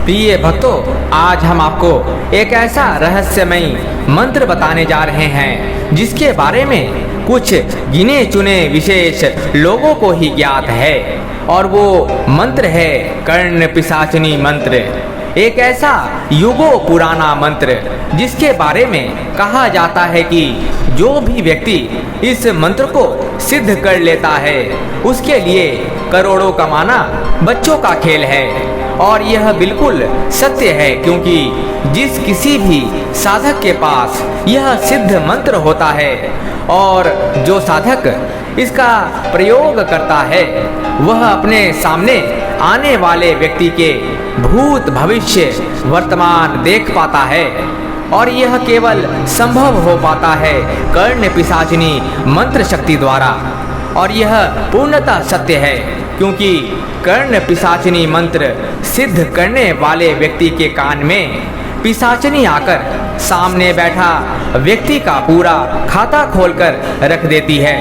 प्रिय भक्तों, आज हम आपको एक ऐसा रहस्यमयी मंत्र बताने जा रहे हैं जिसके बारे में कुछ गिने चुने विशेष लोगों को ही ज्ञात है, और वो मंत्र है कर्ण पिशाचिनी मंत्र। एक ऐसा युगों पुराना मंत्र जिसके बारे में कहा जाता है कि जो भी व्यक्ति इस मंत्र को सिद्ध कर लेता है उसके लिए करोड़ों कमाना बच्चों का खेल है। और यह बिल्कुल सत्य है, क्योंकि जिस किसी भी साधक के पास यह सिद्ध मंत्र होता है और जो साधक इसका प्रयोग करता है वह अपने सामने आने वाले व्यक्ति के भूत भविष्य वर्तमान देख पाता है। और यह केवल संभव हो पाता है कर्ण पिशाचिनी मंत्र शक्ति द्वारा। और यह पूर्णतः सत्य है, क्योंकि कर्ण पिशाचिनी मंत्र सिद्ध करने वाले व्यक्ति के कान में पिशाचिनी आकर सामने बैठा व्यक्ति का पूरा खाता खोलकर रख देती है।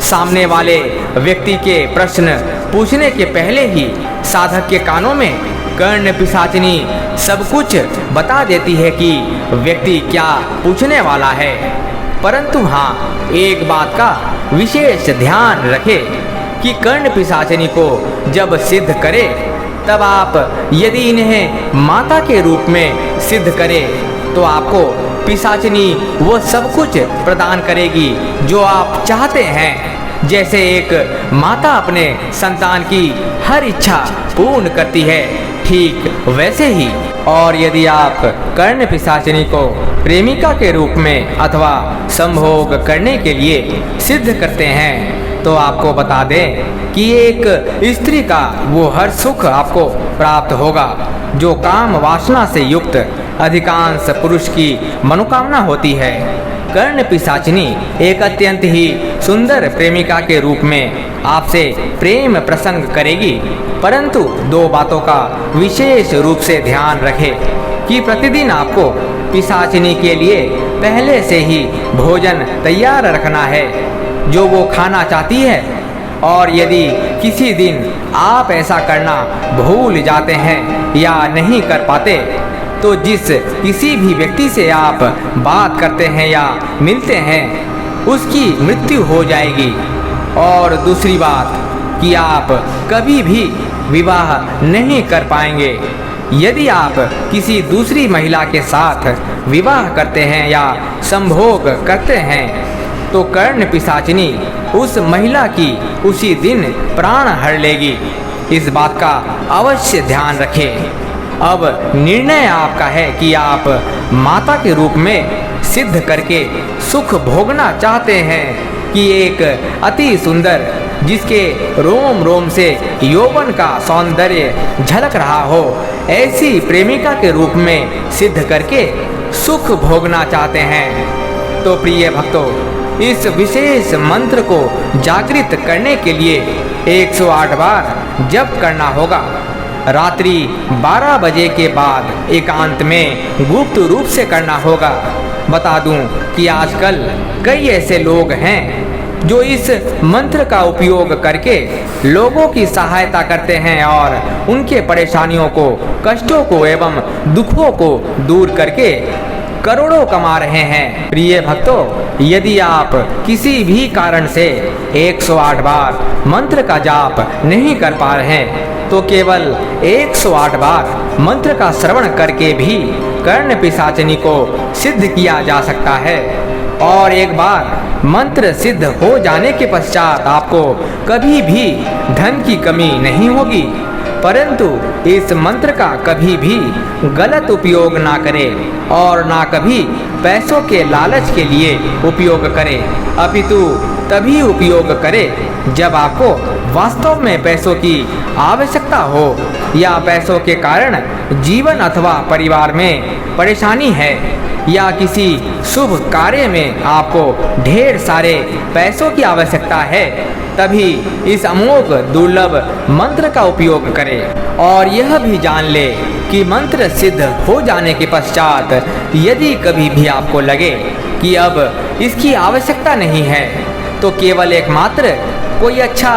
सामने वाले व्यक्ति के प्रश्न पूछने के पहले ही साधक के कानों में कर्ण पिशाचिनी सब कुछ बता देती है कि व्यक्ति क्या पूछने वाला है। परंतु हाँ, एक बात का विशेष ध्यान रखें कि कर्ण पिशाचिनी को जब सिद्ध करे तब आप यदि इन्हें माता के रूप में सिद्ध करें तो आपको पिशाचिनी वो सब कुछ प्रदान करेगी जो आप चाहते हैं। जैसे एक माता अपने संतान की हर इच्छा पूर्ण करती है, ठीक वैसे ही। और यदि आप कर्ण पिशाचिनी को प्रेमिका के रूप में अथवा संभोग करने के लिए सिद्ध करते हैं तो आपको बता दें कि एक स्त्री का वो हर सुख आपको प्राप्त होगा जो काम वासना से युक्त अधिकांश पुरुष की मनोकामना होती है। कर्ण पिशाचिनी एक अत्यंत ही सुंदर प्रेमिका के रूप में आपसे प्रेम प्रसंग करेगी, परंतु दो बातों का विशेष रूप से ध्यान रखें कि प्रतिदिन आपको पिशाचिनी के लिए पहले से ही भोजन तैयार रखना है जो वो खाना चाहती है। और यदि किसी दिन आप ऐसा करना भूल जाते हैं या नहीं कर पाते तो जिस किसी भी व्यक्ति से आप बात करते हैं या मिलते हैं उसकी मृत्यु हो जाएगी। और दूसरी बात कि आप कभी भी विवाह नहीं कर पाएंगे। यदि आप किसी दूसरी महिला के साथ विवाह करते हैं या संभोग करते हैं तो कर्ण पिशाचिनी उस महिला की उसी दिन प्राण हर लेगी। इस बात का अवश्य ध्यान रखें। अब निर्णय आपका है कि आप माता के रूप में सिद्ध करके सुख भोगना चाहते हैं कि एक अति सुंदर जिसके रोम रोम से यौवन का सौंदर्य झलक रहा हो ऐसी प्रेमिका के रूप में सिद्ध करके सुख भोगना चाहते हैं। तो प्रिय भक्तों, इस विशेष मंत्र को जागृत करने के लिए 108 बार जप करना होगा। रात्रि 12 बजे के बाद एकांत में गुप्त रूप से करना होगा। बता दूं कि आजकल कई ऐसे लोग हैं जो इस मंत्र का उपयोग करके लोगों की सहायता करते हैं और उनके परेशानियों को, कष्टों को एवं दुखों को दूर करके करोड़ों कमा रहे हैं। प्रिय भक्तों, यदि आप किसी भी कारण से 108 बार मंत्र का जाप नहीं कर पा रहे हैं तो केवल 108 बार मंत्र का श्रवण करके भी कर्ण पिशाचिनी को सिद्ध किया जा सकता है। और एक बार मंत्र सिद्ध हो जाने के पश्चात आपको कभी भी धन की कमी नहीं होगी। परंतु इस मंत्र का कभी भी गलत उपयोग ना करें और ना कभी पैसों के लालच के लिए उपयोग करें, अपितु तभी उपयोग करें जब आपको वास्तव में पैसों की आवश्यकता हो या पैसों के कारण जीवन अथवा परिवार में परेशानी है या किसी शुभ कार्य में आपको ढेर सारे पैसों की आवश्यकता है, तभी इस अमोघ दुर्लभ मंत्र का उपयोग करें। और यह भी जान ले कि मंत्र सिद्ध हो जाने के पश्चात यदि कभी भी आपको लगे कि अब इसकी आवश्यकता नहीं है तो केवल एकमात्र कोई अच्छा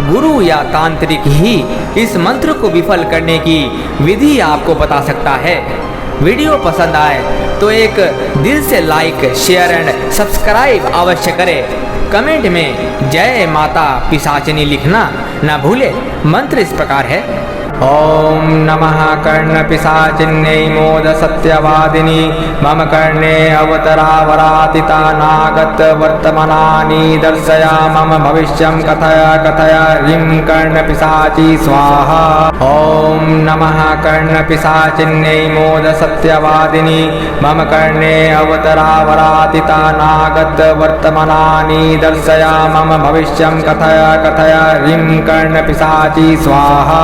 गुरु या तांत्रिक ही इस मंत्र को विफल करने की विधि आपको बता सकता है। वीडियो पसंद आए तो एक दिल से लाइक, शेयर एंड सब्सक्राइब अवश्य करें। कमेंट में जय माता पिशाचिनी लिखना न भूले। मंत्र इस प्रकार है। ओम नमः कर्ण पिशाचिन्यै मोद सत्यवादिनी मम कर्णे अवतरावरातिता नागत वर्तमानानि दर्शया मम भविष्यं कथय कथय ह्रीं कर्ण पिशाची स्वाहा। ओम नमः कर्ण पिशाचिन्यै मोद सत्यवादिनी मम कर्णे अवतरावरातिता नागत वर्तमानानि दर्शया मम भविष्यं कथय कथय ह्रीं कर्ण पिशाची स्वाहा।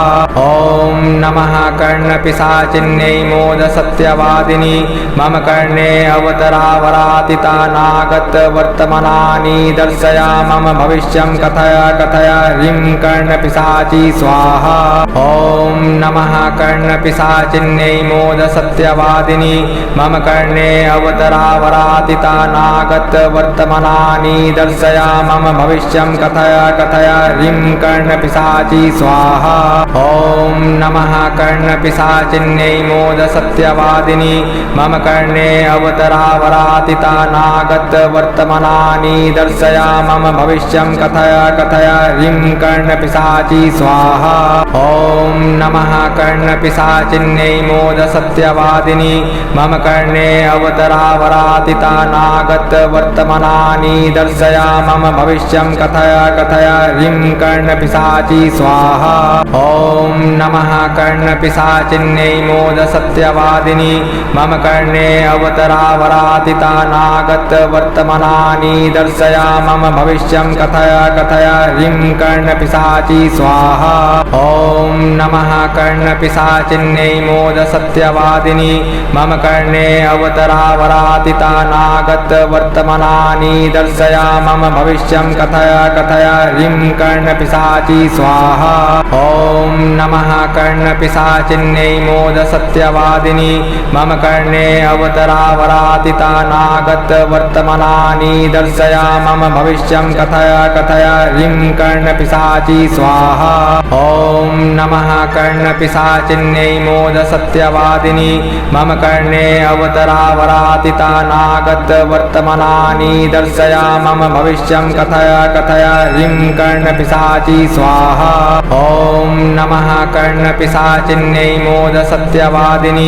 ओम नमः कर्ण पिशाचिन्यै मोद सत्यवादिनी मम कर्णे अवतरावरातिता नागत वर्तमानानि दर्शया मम भविष्यं कथय कथय ह्रीं कर्ण पिशाची स्वाहा। ओम नमः कर्ण पिशाचिन्यै मोद सत्यवादिनी मम कर्णे अवतरावरातिता नागत वर्तमानानि दर्शया मम भविष्यं कथय कथय ह्रीं कर्ण पिशाची स्वाहा। ओम नमः कर्ण पिशाचिन्यै मोद सत्यवादिनी मम कर्णे अवतरावरातिता नागत वर्तमानानि दर्शया मम भविष्यं कथय कथय ह्रीं कर्ण पिशाची स्वाहा। ओम नमः कर्ण पिशाचिन्यै मोद सत्यवादिनी मम कर्णे अवतरावरातिता नागत वर्तमानानि दर्शया मम भविष्यं कथय कथय ह्रीं कर्ण पिशाची स्वाहा। ओम नमः कर्ण पिशाचिन्यै मोद सत्यवादिनी मम कर्णे अवतरावरातिता नागत वर्तमानानि दर्शया मम भविष्यं कथय कथय ह्रीं कर्ण पिशाची स्वाहा। ओम नमः कर्ण पिशाचिन्यै मोद सत्यवादिनी मम कर्णे अवतरावरातिता नागत वर्तमानानि दर्शया मम भविष्यं कथय कथय ह्रीं कर्ण पिशाची स्वाहा। ओम नमः कर्ण पिशाचिन्यै मोद सत्यवादिनी मम कर्णे अवतरावरातिता नागत वर्तमानानि दर्शया मम भविष्यं कथय कथय ह्रीं कर्ण पिशाची स्वाहा। ओम नमः कर्ण पिशाचिन्यै मोद सत्यवादिनी मम कर्णे अवतरावरातिता नागत वर्तमानानि दर्शया मम भविष्यं कथय कथय ह्रीं कर्ण पिशाची स्वाहा। ओम नमः कर्ण पिशाचिन्यै मोद सत्यवादिनी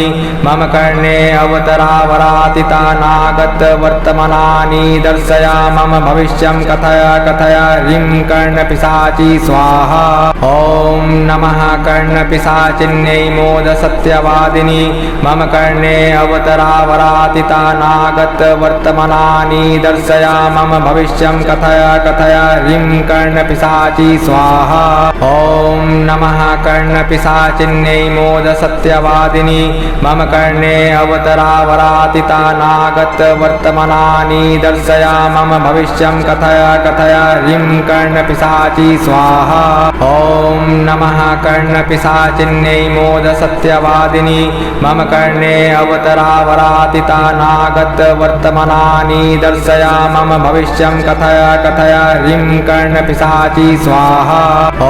मम कर्णे अवतरावरातिता नागत वर्तमानानि दर्शया मम भविष्यं कथय कथय ह्रीं कर्ण पिशाची स्वाहा। ओम नमः कर्ण पिशाचिन्यै मोद सत्यवादिनी मम कर्णे अवतरावरातिता नागत वर्तमानानि दर्शया मम भविष्यं कथय कथय ह्रीं कर्ण पिशाची स्वाहा। ओम नमः कर्ण पिशाचिन्यै मोद सत्यवादिनी मम कर्णे अवतरावरातिता नागत वर्तमानानि दर्शया मम भविष्यं कथय कथय ह्रीं कर्ण पिशाची स्वाहा। ओम नमः कर्ण पिशाचिन्यै मोद सत्यवादिनी मम कर्णे अवतरावरातिता नागत वर्तमानानि दर्शया मम भविष्यं कथय कथय ह्रीं कर्ण पिशाची स्वाहा।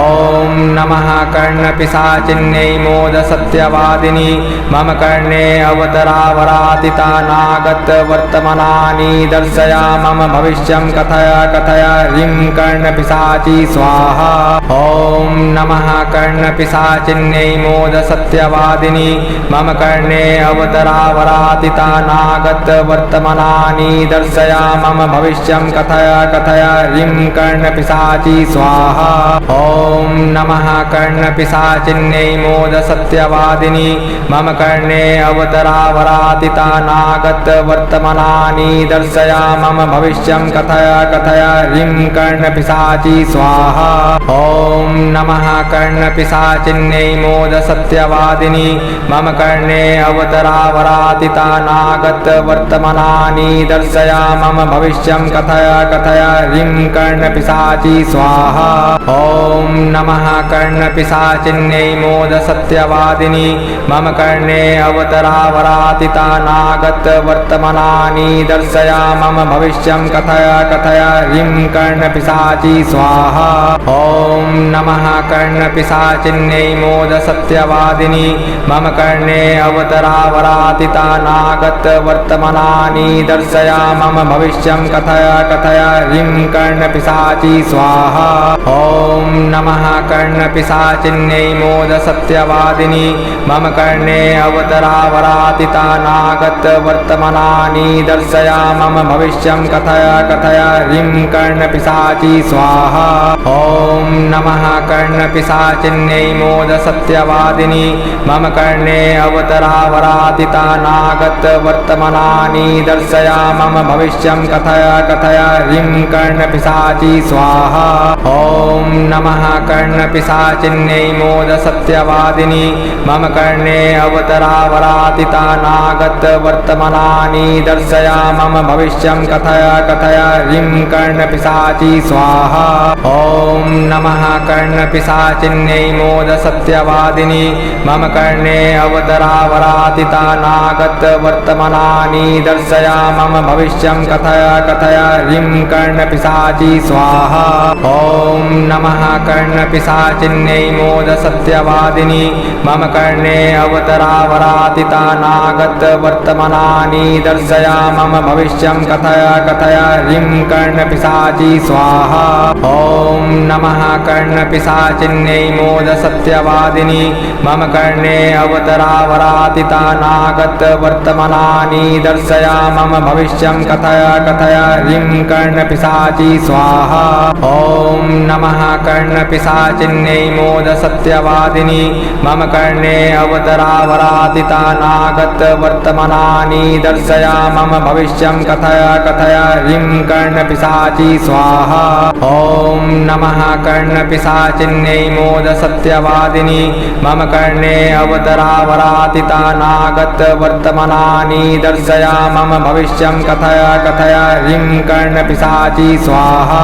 ओम नमः कर्ण पिशाचिन्यै मोद सत्यवादिनी मम कर्णे अवतरावरातिता नागत वर्तमानानि दर्शया मम भविष्यं कथय कथय ह्रीं कर्ण पिशाची स्वाहा। ओम नमः कर्ण पिशाचिन्यै मोद सत्यवादिनी मम कर्णे अवतरावरातिता नागत वर्तमानानि दर्शया मम भविष्यं कथय कथय ह्रीं कर्ण पिशाची स्वाहा। ओम नमः कर्ण पिशाचिन्यै मोद सत्यवादिनी मम कर्णे अवतरावरातिता नागत वर्तमानानि दर्शया मम भविष्यं कथय कथय ह्रीं कर्ण पिशाची स्वाहा। ओम नमः कर्ण पिशाचिन्यै मोद सत्यवादिनी मम कर्णे अवतरावरातिता नागत वर्तमानानि दर्शया मम भविष्यं कथय कथय ह्रीं कर्ण पिशाची स्वाहा। ओम नमः कर्ण पिशाचिन्यै पिशाचिन्यै मोद सत्यवादिनी मम कर्णे अवतरावरातिता नागत वर्तमानानि दर्शया मम भविष्यं कथय कथय ह्रीं कर्णपिशाची स्वाहा। ॐ नमः कर्णपिशाचिन्यै मोद सत्यवादिनी मम कर्णे अवतरावरातिता नागत वर्तमानानि दर्शया मम भविष्यं कथय कथय ह्रीं कर्णपिशाची स्वाहा। ॐ नमः कर्णपिशाचिन्यै मोद सत्यवादिनी मम कर्णे अवतरावरातिता नागत वर्तमानानि दर्शया मम भविष्यं कथय कथय ह्रीं कर्णपिशाची स्वाहा। ॐ नमः कर्णपिशाचिन्यै मोद सत्यवादिनी मम कर्णे अवतरावरातिता नागत वर्तमानानि दर्शया मम भविष्यं कथय कथय ह्रीं कर्णपिशाची स्वाहा। ॐ नमः कर्णपिशाचिन्यै मोद सत्यवादिनी मम कर्णे अवतरावरातिता नागत वर्तमानानि दर्शया मम भविष्यं कथय कथय ह्रीं कर्णपिशाची स्वाहा। ॐ नमः कर्णपिशाचिन्यै मोद सत्यवादिनी मम कर्णे अवतरावरातिता नागत वर्तमानानि दर्शया मम भविष्यं कथय कथय ह्रीं कर्णपिशाची स्वाहा। ॐ नमः कर्णपिशाचिन्यै मोद सत्यवादिनी मम कर्णे अवतरावरातिता नागत वर्तमानानि दर्शया मम भविष्यं कथय कथय ह्रीं कर्णपिशाची स्वाहा। ॐ नमः कर्णपिशाचिन्यै मोद सत्यवादिनी मम कर्णे अवतरावरातिता नागत वर्तमानानि दर्शया मम भविष्यं कथय कथय ह्रीं कर्णपिशाची स्वाहा। ॐ नमः कर्णपिशाचिन्यै मोद सत्यवादिनी मम कर्णे अवतरावरातिता नागत वर्तमानानि दर्शया मम भविष्यं कथय कथय ह्रीं कर्णपिशाची स्वाहा। ॐ नमः कर्णपिशाचिन्यै मोद सत्यवादिनी मम कर्णे अवतरावरातिता नागत वर्तमानानि दर्शया मम भविष्यं कथय कथय ह्रीं कर्णपिशाची स्वाहा।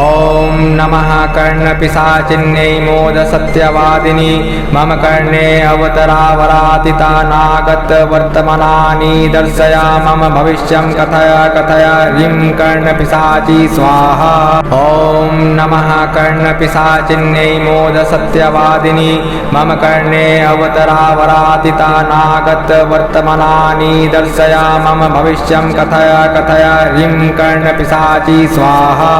ॐ नमः कर्णपिशाचिन्यै मोद सत्यवादिनी मम कर्णे अवतरावरातिता नागत वर्तमानानि दर्शया मम भविष्यं कथय कथय ह्रीं कर्णपिशाची स्वाहा। ॐ नमः कर्णपिशाचिन्यै मोद सत्यवादिनी मम कर्णे अवतरावरातिता नागत वर्तमानानि दर्शया मम भविष्यं कथय कथय ह्रीं कर्णपिशाची स्वाहा।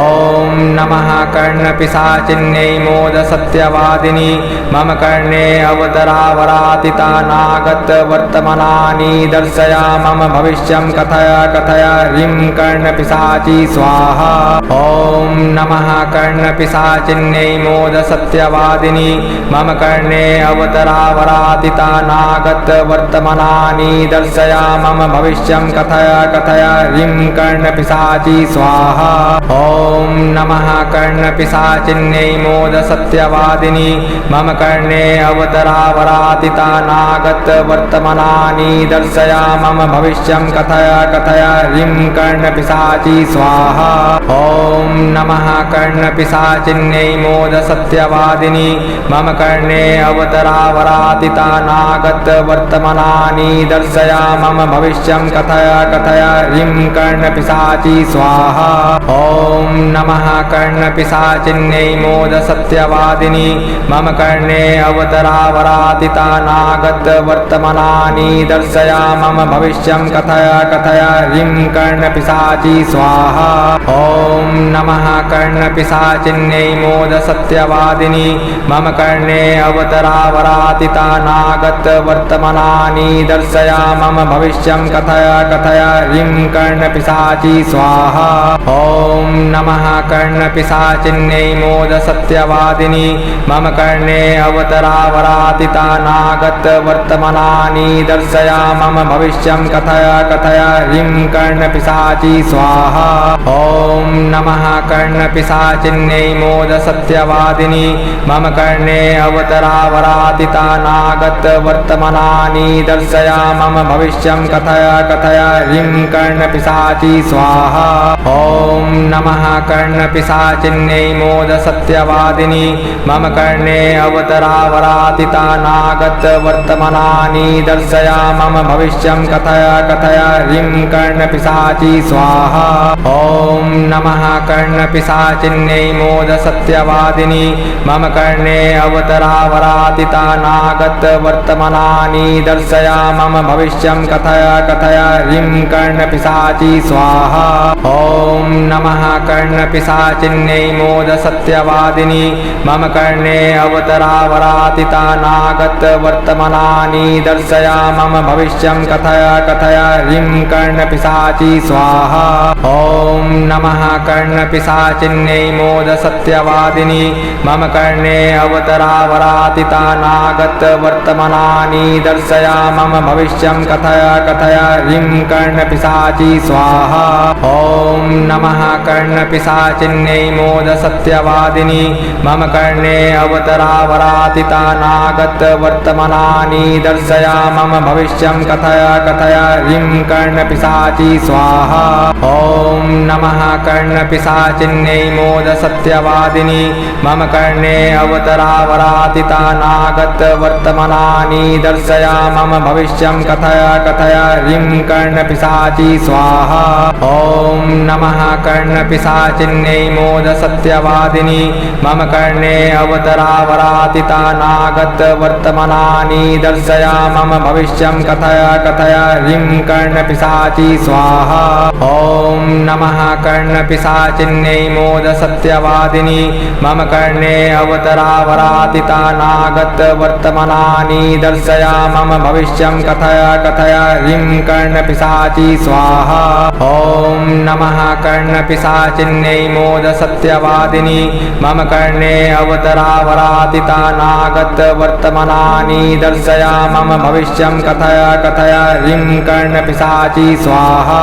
ॐ नमः कर्णपिशाचिन्यै मोद सत्यवादिनी मम कर्णे अवतरावरातिता नागत वर्तमानानि दर्शया मम भविष्यं कथय कथय ह्रीं कर्णपिशाची स्वाहा। ॐ नमः कर्णपिशाचिन्यै मोद सत्यवादिनी मम कर्णे अवतरावरातिता नागत वर्तमानानि दर्शया मम भविष्यं कथय कथय ह्रीं कर्णपिशाची स्वाहा। ॐ नमः कर्णपिशाचिन्यै मोद सत्यवादिनी मम कर्णे अवतरावरातिता नागत वर्तमानानि दर्शया मम भविष्यं कथय कथय ह्रीं कर्णपिशाची स्वाहा। ॐ नमः कर्णपिशाचिन्यै मोद सत्यवादिनी मम कर्णे अवतरावरातिता नागत वर्तमानानि दर्शया मम भविष्यं कथय कथय ह्रीं कर्णपिशाची स्वाहा। ॐ नमः कर्णपिशाचिन्यै मोद सत्यवादिनी मम कर्णे अवतरावरातिता नागत वर्तमानानि दर्शया मम भविष्यं कथय कथय ह्रीं कर्णपिशाची स्वाहा। ॐ नमः कर्णपिशाचिन्यै मोद सत्यवादिनी मम कर्णे अवतरावरातिता नागत वर्तमानानि दर्शया मम भविष्यं कथय कथय ह्रीं कर्णपिशाची स्वाहा। ॐ नमः कर्णपिशाचिन्यै मोद सत्यवादिनी मम कर्णे अवतरावरातिता नागत वर्तमानानि दर्शया मम भविष्यं कथय कथय ह्रीं कर्णपिशाची स्वाहा। ॐ नमः कर्णपिशाचिन्यै मोद सत्यवादिनी मम कर्णे अवतरावरातिता नागत वर्तमानानि दर्शया मम भविष्यं कथय कथय ह्रीं कर्णपिशाची स्वाहा। ॐ नमः कर्णपिशाचिन्यै मोद सत्यवादिनी मम कर्णे अवतरावरातिता नागत वर्तमानानि दर्शया मम भविष्यं कथय कथय ह्रीं कर्णपिशाची स्वाहा। ॐ नमः कर्णपिशाचिन्यै मोद सत्यवादिनी मम कर्णे अवतरावरातिता नागत वर्तमानानि दर्शया मम भविष्यं कथय कथय ह्रीं कर्णपिशाची स्वाहा। ॐ नमः कर्णपिशाचिन्यै मोद सत्यवादिनी मम कर्णे अवतरावरातिता नागत वर्तमानानि दर्शया मम भविष्यं कथय कथय ह्रीं कर्णपिशाची स्वाहा। ॐ नमः कर्णपिशाचिन्यै मोद सत्यवादिनी मम कर्णे अवतरावरातिता नागत वर्तमानानि दर्शया मम भविष्यं कथय कथय ह्रीं कर्णपिशाची स्वाहा। ॐ नमः कर्णपिशाचिन्यै मोद सत्यवादिनी मम कर्णे अवतरावरातिता नागत वर्तमानानि दर्शया मम भविष्यं कथय कथय ह्रीं कर्णपिशाची स्वाहा। ॐ नमः कर्णपिशाचिन्यै मोद सत्यवादिनी मम कर्णे अवतरावरातिता नागत वर्तमानानि दर्शया मम भविष्यं कथय कथय ह्रीं कर्णपिशाची स्वाहा। ॐ नमः कर्णपिशाचिन्यै मोद सत्यवादिनी मम कर्णे अवतरावरातिता नागत वर्तमानानि दर्शया मम भविष्यं कथय कथय ह्रीं कर्णपिशाची स्वाहा। ॐ नमः कर्णपिशाचिन्यै मोद सत्यवादिनी मम कर्णे अवतरावरातिता नागत वर्तमानानि दर्शया मम भविष्यं कथय कथय ह्रीं कर्णपिशाची स्वाहा। ॐ नमः कर्णपिशाचिन्यै मोद सत्यवादिनी मम कर्णे अवतरावरातिता नागत वर्तमानानि दर्शया मम भविष्यं कथय कथय ह्रीं कर्णपिशाची स्वाहा।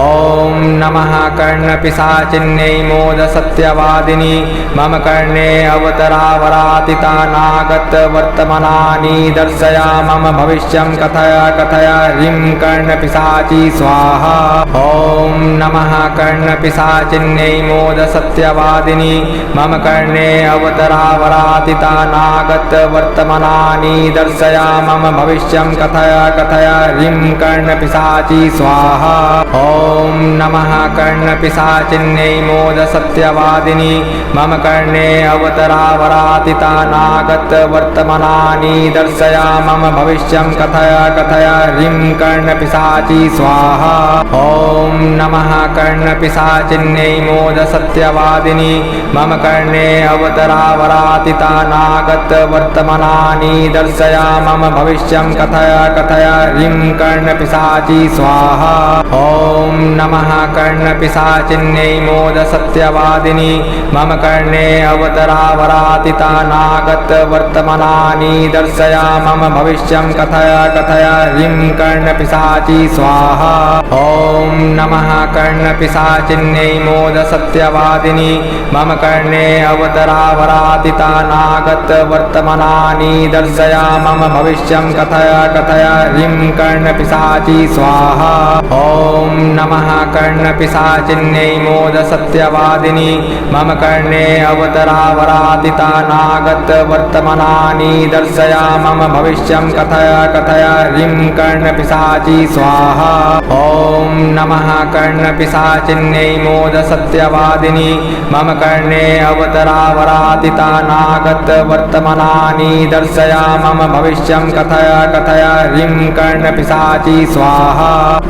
ॐ नमः कर्णपिशाचिन्यै मोद सत्यवादिनी मम कर्णे अवतरावरातिता नागत वर्तमानानि दर्शया मम भविष्यं कथय कथय ह्रीं कर्णपिशाची स्वाहा। ॐ नमः कर्णपिशाचिन्यै मोद सत्यवादिनी मम कर्णे अवतरावरातिता नागत वर्तमानानि दर्शया मम भविष्यं कथय कथय ह्रीं कर्णपिशाची स्वाहा। ॐ नमः कर्णपिशाचिन्यै मोद सत्यवादिनी मम कर्णे अवतरावरातिता नागत वर्तमानानि दर्शया मम भविष्यं कथय कथय ह्रीं कर्णपिशाची स्वाहा। ॐ नमः कर्णपिशाचिन्यै मोद सत्यवादिनी मम कर्णे अवतरावरातिता नागत वर्तमानानि दर्शया मम भविष्यं कथय कथय ह्रीं कर्णपिशाची स्वाहा। ॐ नमः कर्णपिशाचिन्यै मोद सत्यवादिनी मम कर्णे अवतरावरातिता नागत वर्तमानानि दर्शया मम भविष्यं कथय कथय ह्रीं कर्णपिशाची स्वाहा। ॐ नमः कर्णपिशाचिन्यै मोद सत्यवादिनी मम कर्णे अवतरावरातिता नागत वर्तमानानि दर्शया मम भविष्यं कथय कथय ह्रीं कर्णपिशाची स्वाहा। ॐ नमः कर्णपिशाचिन्यै मोद सत्यवादिनी मम कर्णे अवतरावरातिता नागत वर्तमानानि दर्शया मम भविष्यं कथय कथय ह्रीं कर्णपिशाची स्वाहा। ॐ नमः कर्णपिशाचिन्यै मोद सत्यवादिनी मम कर्णे अवतरावरातिता नागत वर्तमानानि दर्शया मम भविष्यं कथय कथय ह्रीं कर्णपिशाची स्वाहा।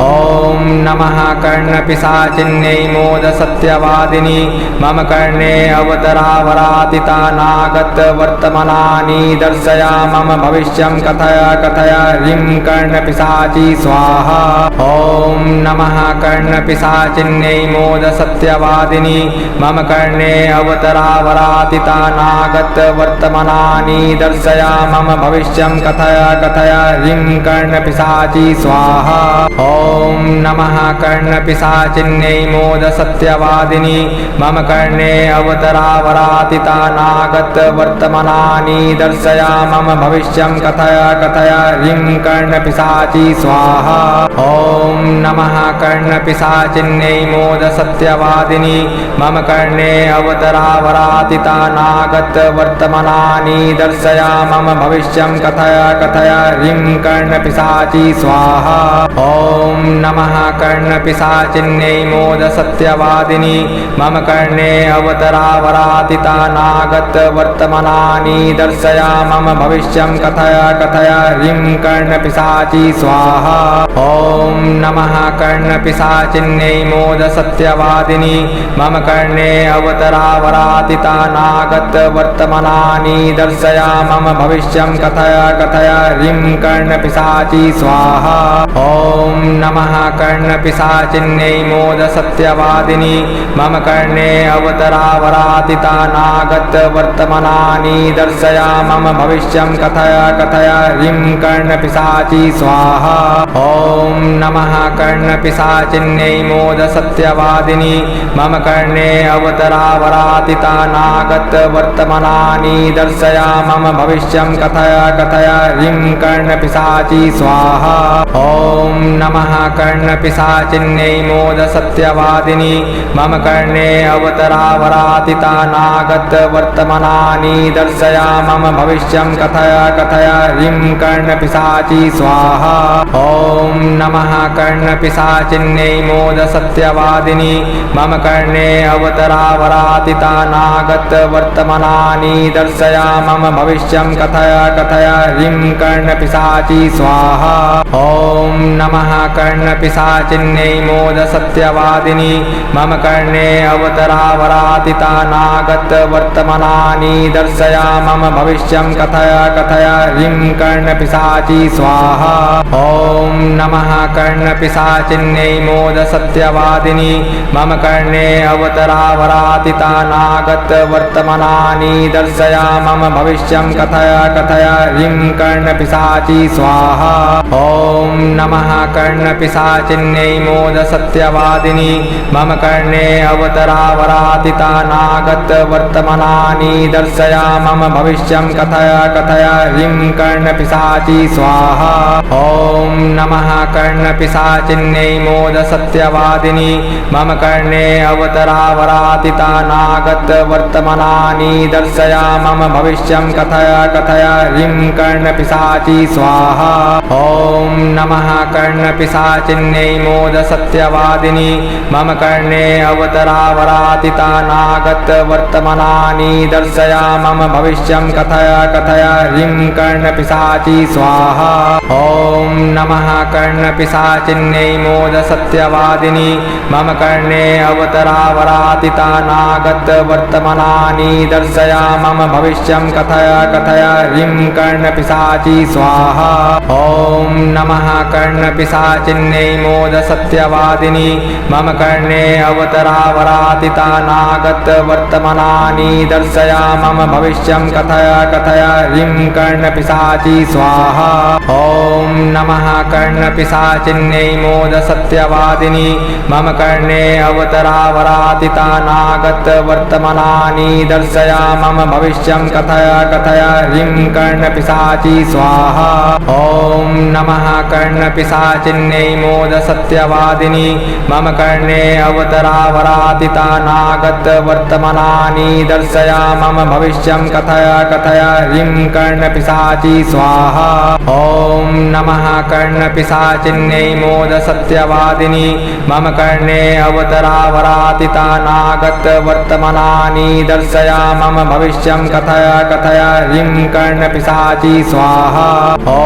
ॐ नमः कर्णपिशाचिन्यै मोद सत्यवादिनी मम कर्णे अवतरावरातिता नागत वर्तमानानि दर्शया मम भविष्यं कथय कथय ह्रीं कर्णपिशाची स्वाहा। ॐ नमः कर्णपिशाचिन्यै मोद सत्यवादिनी मम कर्णे अवतरावरातिता नागत वर्तमानानि दर्शया मम भविष्यं कथय कथय ह्रीं कर्णपिशाची स्वाहा। ॐ नमः कर्णपिशाचिन्यै मोद सत्यवादिनी मम कर्णे अवतरावरातिता नागत वर्तमानानि दर्शया मम भविष्यं कथय कथय ह्रीं कर्णपिशाची स्वाहा। ॐ नमः कर्णपिशाचिन्यै मोद सत्यवादिनी मम कर्णे अवतरावरातिता नागत वर्तमानानि वर्तमानानि दर्शय मम भविष्यं कथय कथय ह्रीं कर्णपिशाची स्वाहा। ॐ नमः कर्णपिशाचिन्यै मोदसत्यवादिनी मम कर्णे अवतरावरातितानागत वर्तमानानि दर्शय मम भविष्यं कथय कथय ह्रीं कर्णपिशाची स्वाहा। ॐ नमः कर्णपिशाचिन्यै मोदसत्यवादिनी मम कर्णे अवतरावरातितानागत वर्तमानानि दर्शय मम भविष्यं कथय कथय ह्रीं कर्णपिशाची स्वाहा। ॐ नमः कर्णपिशाचिन्यै मोदसत्यवादिनी मम कर्णे अवतरावरातितानागत वर्तमानानि दर्शय मम भविष्यं कथय कथय ह्रीं कर्णपिशाची स्वाहा। ॐ नमः कर्णपिशाचिन्यै मोदसत्यवादिनी मम कर्णे अवतरावरातितानागत वर्तमानानि दर्शय मम भविष्यं कथय कथय ह्रीं कर्णपिशाची स्वाहा। ॐ नमः कर्णपिशाचिन्यै मोदसत्यवादिनी मम कर्णे अवतरावरातितानागत वर्तमानानि दर्शय मम भविष्यं कथय कथय ह्रीं कर्णपिशाची स्वाहा। ॐ नमः कर्णपिशाचिन्यै मोदसत्यवादिनी मम कर्णे अवतरावरातितानागत वर्तमानानि दर्शय मम भविष्यं कथय कथय ह्रीं कर्णपिशाची स्वाहा। ॐ नमः कर्णपिशाचिन्यै मोदसत्यवादिनी मम कर्णे अवतरावरातितानागत वर्तमानानि दर्शय मम भविष्यं कथय कथय ह्रीं कर्णपिशाची स्वाहा। ॐ नमः कर्णपिशाचिन्यै मोदसत्यवादिनी मम कर्णे अवतरावरातितानागत वर्तमानानि दर्शय मम भविष्यं कथय कथय ह्रीं कर्णपिशाची स्वाहा। ॐ नमः कर्णपिशाचिन्यै मोदसत्यवादिनी मम कर्णे अवतरावरातितानागत वर्तमानानि दर्शय मम भविष्यं कथय कथय ह्रीं कर्णपिशाची स्वाहा। ॐ नमः कर्णपिशाचिन्यै मोदसत्यवादिनी मम कर्णे अवतरावरातितानागत वर्तमानानि दर्शय मम भविष्यं कथय कथय ह्रीं कर्णपिशाची स्वाहा। ॐ नमः कर्णपिशाचिन्यै मोदसत्यवादिनी मम कर्णे अवतरावरातितानागत वर्तमानानि दर्शय मम भविष्यं कथय कथय ह्रीं कर्णपिशाची स्वाहा। ॐ नमः कर्णपिशाचिन्यै मोदसत्यवादिनी मम कर्णे अवतरावरातितानागत वर्तमानानि दर्शय मम भविष्यं कथय कथय ह्रीं कर्णपिशाची स्वाहा। ॐ नमः कर्णपिशाचिन्यै मोदसत्यवादिनी मम कर्णे अवतरावरातितानागत वर्तमानानि दर्शय मम भविष्यं कथय कथय ह्रीं कर्णपिशाची स्वाहा। ॐ नमः कर्णपिशाचिन्यै मोदसत्यवादिनी मम कर्णे अवतरावरातितानागत वर्तमानानि दर्शय मम भविष्यं कथय कथय ह्रीं कर्णपिशाची स्वाहा। ॐ नमः कर्णपिशाचिन्यै मोदसत्यवादिनी मम कर्णे अवतरावरातितानागत वर्तमानानि दर्शय मम भविष्यं कथय कथय ह्रीं कर्णपिशाची स्वाहा। ॐ नमः कर्णपिशाचिन्यै मोदसत्यवादिनी मम कर्णे अवतरावरातितानागत वर्तमानानि दर्शय मम भविष्यं कथय कथय ह्रीं कर्णपिशाची स्वाहा। ॐ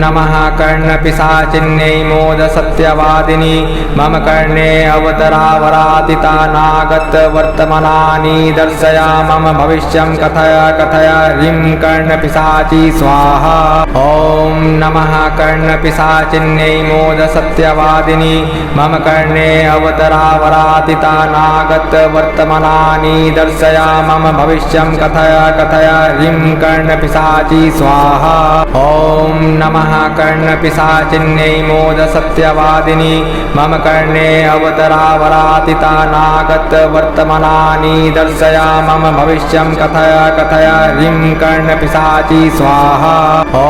नमः कर्णपिशाचिन्यै मोदसत्यवादिनी मम कर्णे अवतरावरातितानागत वर्तमानानि दर्शय मम भविष्यं कथय कथय ह्रीं कर्णपिशाची स्वाहा। ॐ नमः कर्णपिशाचिन्यै मोदसत्यवादिनी मम कर्णे अवतरावरातितानागत वर्तमानानि दर्शय मम भविष्यं कथय कथय ह्रीं कर्णपिशाची स्वाहा। ॐ नमः कर्णपिशाचिन्यै मोदसत्यवादिनी मम कर्णे अवतरावरातितानागत वर्तमानानि दर्शय मम भविष्यं कथय कथय ह्रीं कर्णपिशाची स्वाहा। ॐ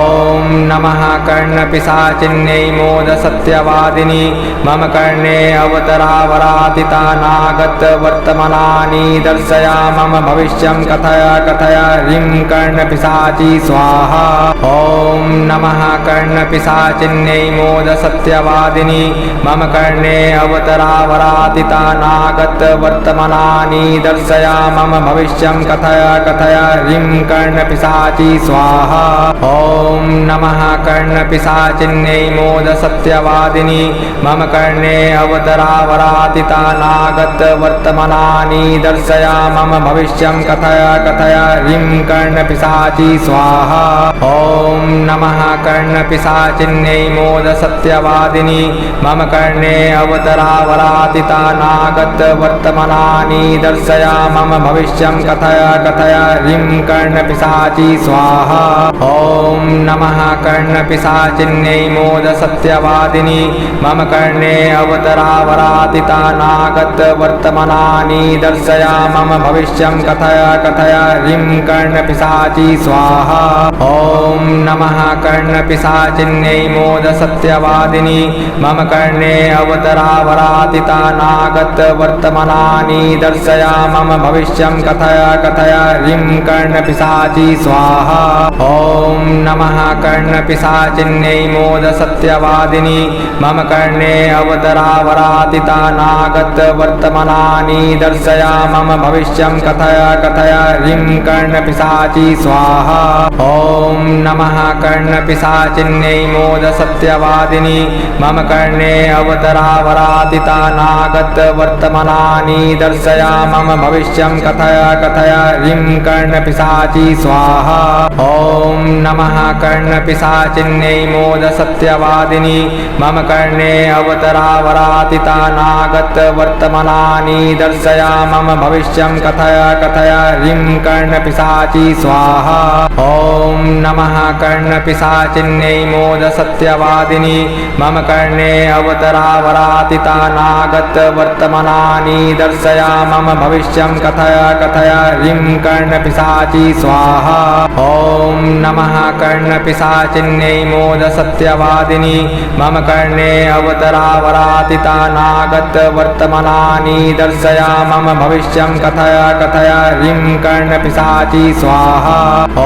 नमः कर्णपिशाचिन्यै मोदसत्यवादिनी मम कर्णे अवतरावरातिता नागतवर्तमानानि दर्शया मम भविष्यं कथय कथय ह्रीं कर्णपिशाची स्वाहा। ॐ नमः कर्णपिशाचिन्यै मोदसत्यवादिनी मम कर्णे अवतरावरातिता नागतवर्तमानानि दर्शया मम भविष्यं कथय कथय ह्रीं कर्णपिशाची स्वाहा। ॐ नमः कर्णपिशाचिन्यै मोदसत्यवादिनी मम कर्णे अवतरावरातिता नागतवर्तमानानि दर्शया मम भविष्यं कथय कथय ह्रीं कर्णपिशाची स्वाहा। ॐ नमः कर्णपिशाचिन्यै मोदसत्यवादिनी मम कर्णे अवतरावरातिता नागतवर्तमानानि दर्शया मम भविष्यं कथय कथय ह्रीं कर्णपिशाची स्वाहा। ॐ नमः कर्णपिशाचिन्यै मोदसत्यवादिनी मम कर्णे अवतरावरातिता नागतवर्तमानानि दर्शया मम भविष्यं कथय कथय ह्रीं कर्णपिशाची स्वाहा। ॐ नमः कर्णपिशाचिन्यै मोदसत्यवादिनी मम कर्णे अवतरावरातिता नागतवर्तमानानि दर्शया मम भविष्यं कथय कथय ह्रीं कर्णपिशाची स्वाहा। ॐ नमः कर्णपिशाचिन्यै मोदसत्यवादिनी मम कर्णे अवतरावरातिता नागतवर्तमानानि दर्शया मम भविष्यं कथय कथय ह्रीं कर्णपिशाची स्वाहा। ॐ नमः कर्णपिशाचिन्यै मोदसत्यवादिनी मम कर्णे अवतरावरातिता नागतवर्तमानानि दर्शया मम भविष्यं कथय कथय ह्रीं कर्णपिशाची स्वाहा। ॐ नमः कर्णपिशाचिन्यै मोदसत्यवादिनी मम कर्णे अवतरावरातिता नागतवर्तमानानि दर्शया मम भविष्यं कथय कथय ह्रीं कर्णपिशाची स्वाहा। ॐ नमः कर्णपिशाचिन्यै मोदसत्यवादिनी मम कर्णे अवतरावरातिता नागतवर्तमानानि दर्शया मम भविष्यं कथय कथय ह्रीं कर्णपिशाची स्वाहा। ॐ नमः कर्णपिशाचिन्यै मोदसत्यवादिनी मम कर्णे अवतरावरातिता नागतवर्तमानानि दर्शया मम भविष्यं कथय कथय ह्रीं कर्णपिशाची स्वाहा।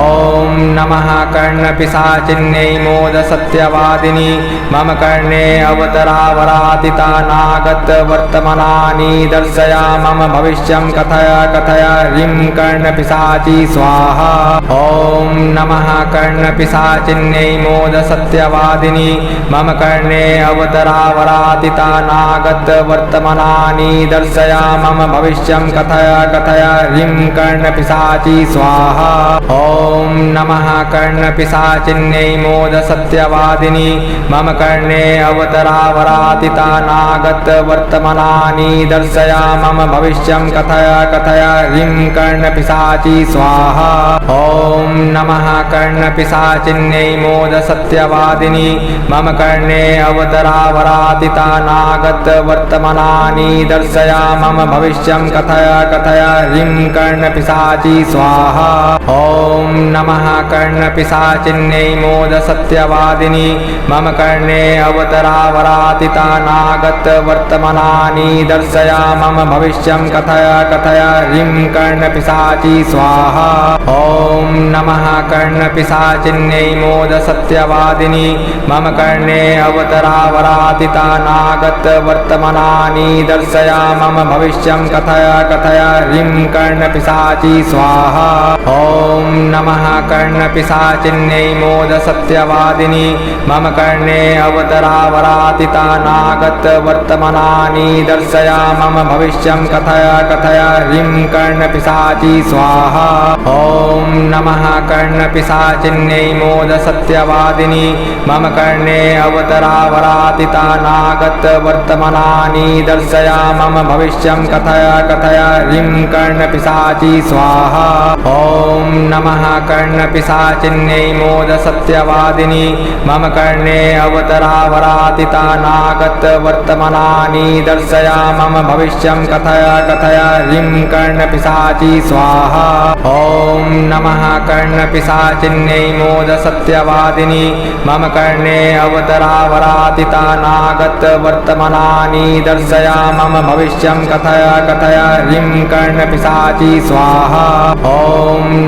ॐ नमः कर्णपिशाचिन्यै मोदसत्यवादिनी मम कर्णे अवतरावरातिता नागतवर्तमानानि दर्शया मम भविष्यं कथय कथय ह्रीं कर्णपिशाची स्वाहा। ॐ नमः कर्णपिशाचिन्यै मोदसत्यवादिनी मम कर्णे अवतरावरातिता नागतवर्तमानानि दर्शया मम भविष्यं कथय कथय ह्रीं कर्णपिशाची स्वाहा। ॐ नमः कर्णपिशाचिन्यै मोदसत्यवादिनी मम कर्णे अवतरावरातिता नागतवर्तमानानि दर्शया मम भविष्यं कथय कथय ह्रीं कर्णपिशाची स्वाहा। ॐ नमः कर्णपिशाचिन्यै मोदसत्यवादिनी मम कर्णे अवतरावरातिता नागतवर्तमानानि दर्शया मम भविष्यं कथय कथय ह्रीं कर्णपिशाची स्वाहा। ॐ नमः कर्णपिशाचिन्यै मोदसत्यवादिनी मम कर्णे अवतरावरातिता नागतवर्तमानानि दर्शया मम भविष्यं कथय कथय ह्रीं कर्णपिशाची स्वाहा। ॐ नमः कर्णपिशाचिन्यै मोदसत्यवादिनी मम कर्णे अवतरावरातिता नागतवर्तमानानि दर्शया मम भविष्यं कथय कथय ह्रीं कर्णपिशाची स्वाहा। ॐ नमः कर्णपिशाचिन्यै मोदसत्यवादिनी मम कर्णे अवतरावरातिता नागतवर्तमानानि दर्शया मम भविष्यं कथय कथय ह्रीं कर्णपिशाची स्वाहा। ॐ नमः कर्णपिशाचिन्यै मोदसत्यवादिनी मम कर्णे अवतरावरातिता नागतवर्तमानानि दर्शया मम भविष्यं कथय कथय ह्रीं कर्णपिशाची स्वाहा। ॐ नमः कर्णपिशाचिन्यै मोदसत्यवादिनी मम कर्णे अवतरावरातिता नागतवर्तमानानि दर्शया मम भविष्यं कथय कथय ह्रीं कर्णपिशाची स्वाहा। ॐ नमः कर्णपिशाचिन्यै मोदसत्यवादिनी मम कर्णे अवतरावरातितानागतवर्तमानानि दर्शय मम भविष्यं कथय कथय ह्रीं कर्णपिशाची स्वाहा। ॐ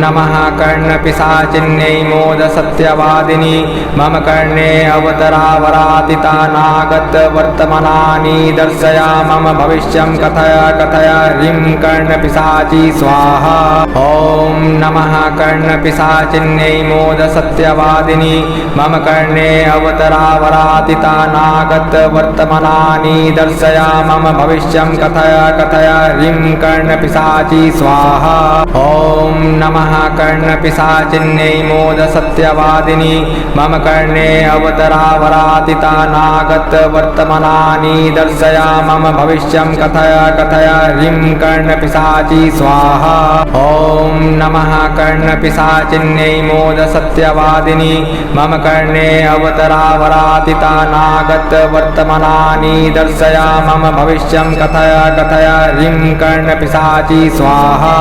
नमः कर्णपिशाचिन्यै मोदसत्यवादिनी मम कर्णे अवतरावरातितानागतवर्तमानानि दर्शय मम भविष्यं कथय कथय ह्रीं कर्णपिशाची स्वाहा। ॐ नमः कर्णपिशाचिन्यै मोदसत्यवादिनी मम कर्णे अवतरावरातितानागतवर्तमानानि दर्शय मम भविष्यं कथय कथय ह्रीं कर्णपिशाची स्वाहा। ॐ नमः कर्णपिशाचिन्यै मोदसत्यवादिनी मम कर्णे अवतरावरातितानागतवर्तमानानि दर्शय मम भविष्यं कथय कथय ह्रीं कर्णपिशाची स्वाहा। ॐ नमः कर्णपिशाचिन्यै मोदसत्यवादिनी मम कर्णे अवतरावरातितानागतवर्तमानानि दर्शय मम भविष्यं कथय कथय ह्रीं कर्णपिशाची स्वाहा।